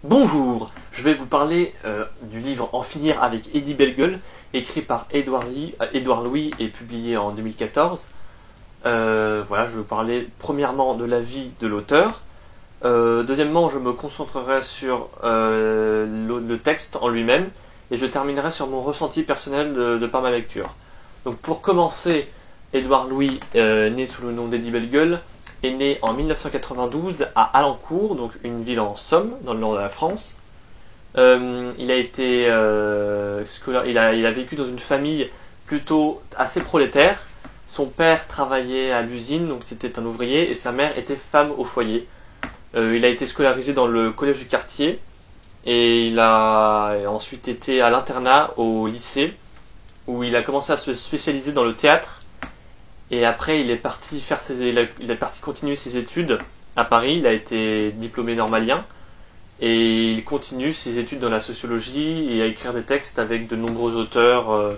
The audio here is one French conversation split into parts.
Bonjour, je vais vous parler du livre En finir avec Eddie Bellegueule, écrit par Édouard Louis et publié en 2014. Voilà, je vais vous parler premièrement de la vie de l'auteur. Deuxièmement, je me concentrerai sur le texte en lui-même et je terminerai sur mon ressenti personnel de par ma lecture. Donc pour commencer, Édouard Louis, né sous le nom d'Eddie Bellegueule, est né en 1992 à Alencourt, donc une ville en Somme, dans le nord de la France. Il a vécu dans une famille plutôt assez prolétaire. Son père travaillait à l'usine, donc c'était un ouvrier, et sa mère était femme au foyer. Il a été scolarisé dans le collège du quartier, et il a ensuite été à l'internat au lycée, où il a commencé à se spécialiser dans le théâtre. Et après, il est parti continuer ses études à Paris. Il a été diplômé normalien et il continue ses études dans la sociologie et à écrire des textes avec de nombreux auteurs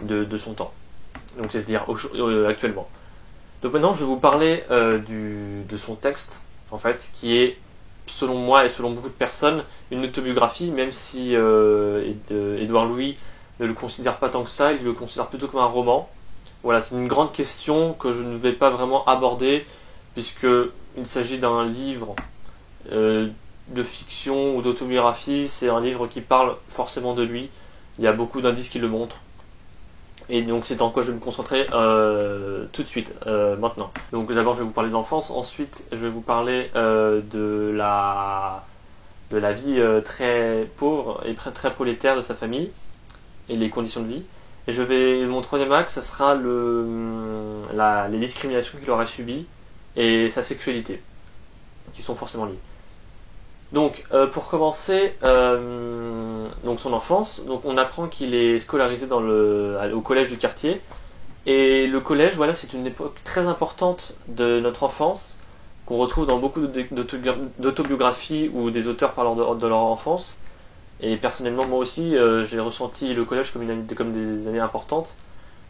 de son temps. Donc, c'est-à-dire actuellement. Donc maintenant, je vais vous parler de son texte, en fait, qui est, selon moi et selon beaucoup de personnes, une autobiographie, même si Édouard Louis ne le considère pas tant que ça. Il le considère plutôt comme un roman. Voilà, c'est une grande question que je ne vais pas vraiment aborder, puisqu'il s'agit d'un livre de fiction ou d'autobiographie. C'est un livre qui parle forcément de lui. Il y a beaucoup d'indices qui le montrent. Et donc c'est en quoi je vais me concentrer tout de suite, maintenant. Donc d'abord je vais vous parler de l'enfance, ensuite je vais vous parler de la vie très pauvre et très prolétaire de sa famille et les conditions de vie. Et mon troisième axe, ça sera les discriminations qu'il aurait subies et sa sexualité, qui sont forcément liées. Donc, pour commencer, donc son enfance, donc on apprend qu'il est scolarisé au collège du quartier. Et le collège, voilà, c'est une époque très importante de notre enfance, qu'on retrouve dans beaucoup d'autobiographies ou des auteurs parlant de leur enfance. Et personnellement, moi aussi, j'ai ressenti le collège comme des années importantes.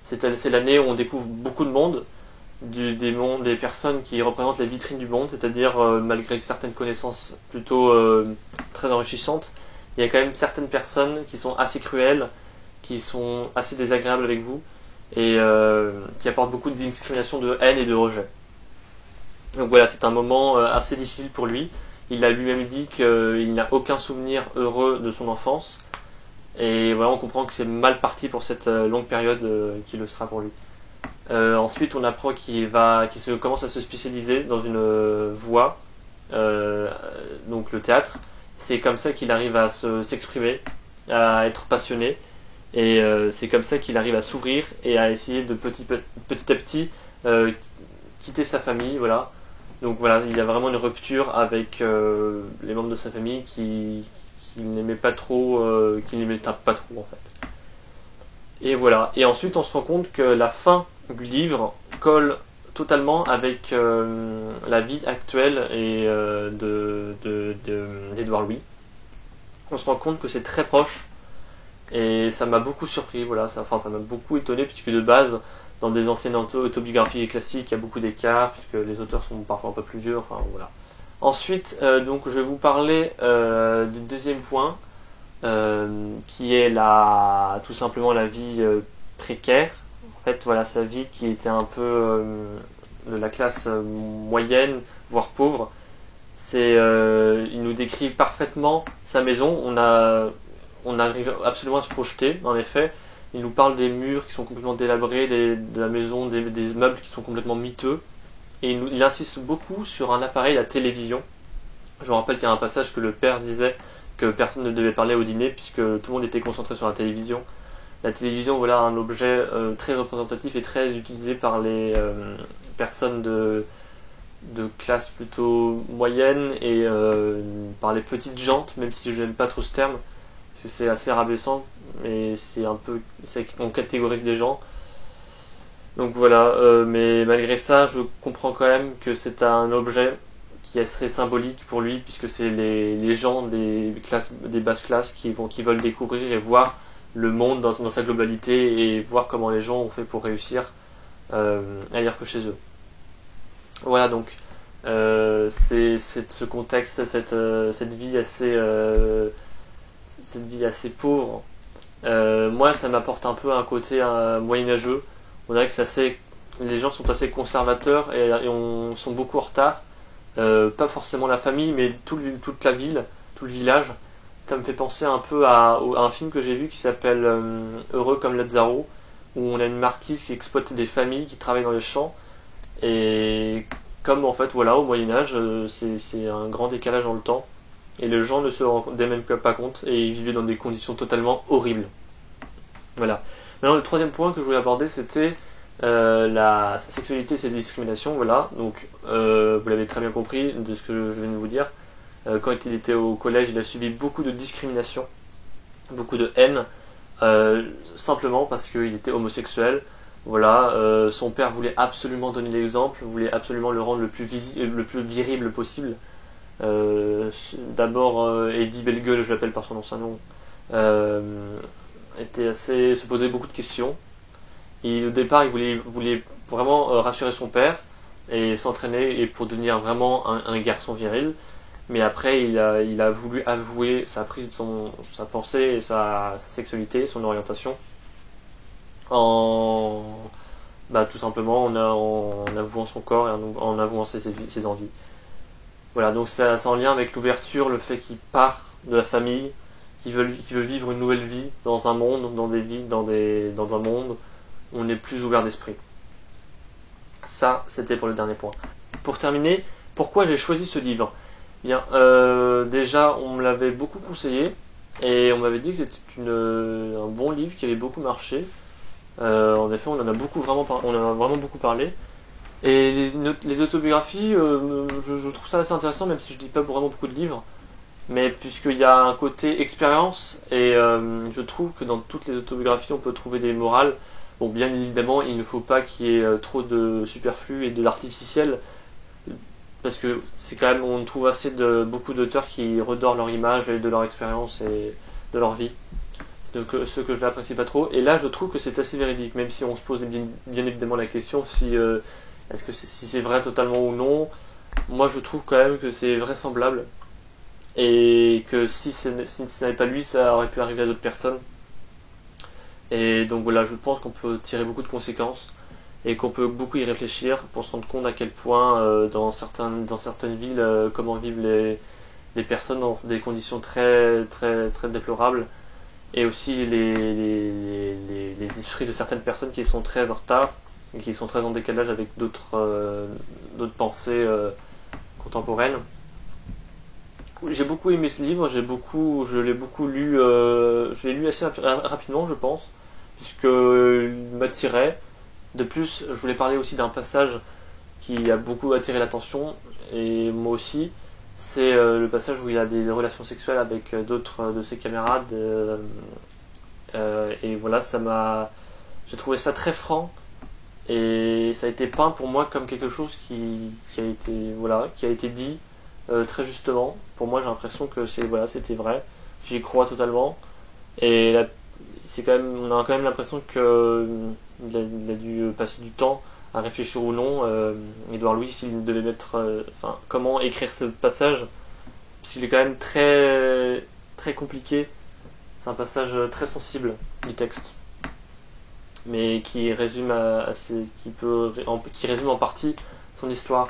C'est l'année où on découvre beaucoup de monde, des personnes qui représentent les vitrines du monde, c'est-à-dire, malgré certaines connaissances plutôt très enrichissantes, il y a quand même certaines personnes qui sont assez cruelles, qui sont assez désagréables avec vous, et qui apportent beaucoup de discrimination, de haine et de rejet. Donc voilà, c'est un moment assez difficile pour lui. Il a lui-même dit qu'il n'a aucun souvenir heureux de son enfance. Et voilà, on comprend que c'est mal parti pour cette longue période qui le sera pour lui. Ensuite, on apprend qu'il commence à se spécialiser dans une voie, donc le théâtre. C'est comme ça qu'il arrive à s'exprimer, à être passionné. Et c'est comme ça qu'il arrive à s'ouvrir et à essayer de petit à petit quitter sa famille, voilà. Donc voilà, il y a vraiment une rupture avec les membres de sa famille qu'il n'aimait pas trop, qu'il n'aimait pas trop en fait. Et voilà. Et ensuite, on se rend compte que la fin du livre colle totalement avec la vie actuelle et d'Édouard Louis. On se rend compte que c'est très proche et ça m'a beaucoup surpris. Voilà, ça m'a beaucoup étonné puisque de base, dans des anciennes autobiographies classiques, il y a beaucoup d'écarts, puisque les auteurs sont parfois un peu plus vieux, enfin voilà. Ensuite, donc, je vais vous parler du deuxième point, qui est tout simplement la vie précaire. En fait, voilà, sa vie qui était un peu de la classe moyenne, voire pauvre. Il nous décrit parfaitement sa maison. On arrive absolument à se projeter, en effet. Il nous parle des murs qui sont complètement délabrés, de la maison, des meubles qui sont complètement miteux. Et il insiste beaucoup sur un appareil, la télévision. Je me rappelle qu'il y a un passage que le père disait que personne ne devait parler au dîner puisque tout le monde était concentré sur la télévision. La télévision, voilà, un objet très représentatif et très utilisé par les personnes de classe plutôt moyenne et par les petites gens, même si je n'aime pas trop ce terme. C'est assez rabaissant, mais on catégorise les gens. Donc voilà, mais malgré ça, je comprends quand même que c'est un objet qui est assez symbolique pour lui, puisque c'est les gens des basses classes qui veulent découvrir et voir le monde dans sa globalité et voir comment les gens ont fait pour réussir ailleurs que chez eux. Voilà, donc C'est ce contexte, cette vie assez pauvre. Moi, ça m'apporte un peu un côté moyenâgeux. On dirait que les gens sont assez conservateurs et sont beaucoup en retard. Pas forcément la famille, mais toute la ville, tout le village. Ça me fait penser un peu à un film que j'ai vu qui s'appelle Heureux comme Lazaro, où on a une marquise qui exploite des familles qui travaillent dans les champs. Et comme en fait, voilà, au Moyen-Âge, c'est un grand décalage dans le temps. Et les gens ne se rendaient même pas compte et ils vivaient dans des conditions totalement horribles. Voilà. Maintenant, le troisième point que je voulais aborder, c'était sa sexualité et ses discriminations. Voilà. Donc, vous l'avez très bien compris de ce que je viens de vous dire. Quand il était au collège, il a subi beaucoup de discrimination, beaucoup de haine, simplement parce qu'il était homosexuel. Voilà, son père voulait absolument donner l'exemple, voulait absolument le rendre le plus viril possible. D'abord, Eddie Bellegueule, je l'appelle par son ancien nom, se posait beaucoup de questions. Et au départ, il voulait vraiment rassurer son père et s'entraîner et pour devenir vraiment un garçon viril. Mais après, il a voulu avouer sa pensée et sa sexualité, son orientation, tout simplement en avouant son corps et en avouant ses envies. Voilà, donc c'est en lien avec l'ouverture, le fait qu'il part de la famille, qu'il veut vivre une nouvelle vie dans un monde, dans un monde où on est plus ouvert d'esprit. Ça, c'était pour le dernier point. Pour terminer, pourquoi j'ai choisi ce livre ? Bien, déjà, on me l'avait beaucoup conseillé et on m'avait dit que c'était un bon livre qui avait beaucoup marché. En effet, on en a vraiment beaucoup parlé. Et les autobiographies, je trouve ça assez intéressant, même si je lis pas vraiment beaucoup de livres. Mais puisqu'il y a un côté expérience, et je trouve que dans toutes les autobiographies, on peut trouver des morales. Bon, bien évidemment, il ne faut pas qu'il y ait trop de superflu et de l'artificiel, parce que c'est quand même, on trouve beaucoup d'auteurs qui redorent leur image et de leur expérience et de leur vie. Donc, ce que je n'apprécie pas trop. Et là, je trouve que c'est assez véridique, même si on se pose bien évidemment la question si c'est vrai totalement ou non. Moi, je trouve quand même que c'est vraisemblable et que si ce n'avait pas lui, ça aurait pu arriver à d'autres personnes. Et donc voilà, je pense qu'on peut tirer beaucoup de conséquences et qu'on peut beaucoup y réfléchir pour se rendre compte à quel point dans certaines villes, comment vivent les personnes dans des conditions très très très déplorables, et aussi les esprits de certaines personnes qui sont très en retard et qui sont très en décalage avec d'autres pensées contemporaines. J'ai beaucoup aimé ce livre, je l'ai beaucoup lu, je l'ai lu assez rapidement, je pense, puisqu'il m'attirait. De plus, je voulais parler aussi d'un passage qui a beaucoup attiré l'attention, et moi aussi. C'est le passage où il a des relations sexuelles avec d'autres de ses camarades. Et voilà, j'ai trouvé ça très franc. Et ça a été peint pour moi comme quelque chose qui a été dit très justement. Pour moi, j'ai l'impression que c'était vrai. J'y crois totalement. Et là, on a quand même l'impression qu'il a dû passer du temps à réfléchir ou non. Édouard Louis, s'il devait comment écrire ce passage, parce qu'il est quand même très, très compliqué. C'est un passage très sensible du texte, mais qui résume qui résume en partie son histoire.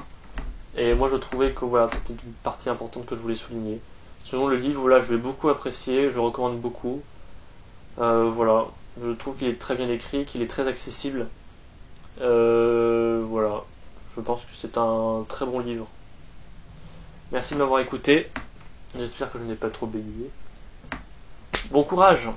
Et moi, je trouvais que voilà, c'était une partie importante que je voulais souligner. Sinon, le livre, voilà, je l'ai beaucoup apprécié, je le recommande beaucoup. Voilà, je trouve qu'il est très bien écrit, qu'il est très accessible. Voilà, je pense que c'est un très bon livre. Merci de m'avoir écouté. J'espère que je n'ai pas trop bégayé. Bon courage!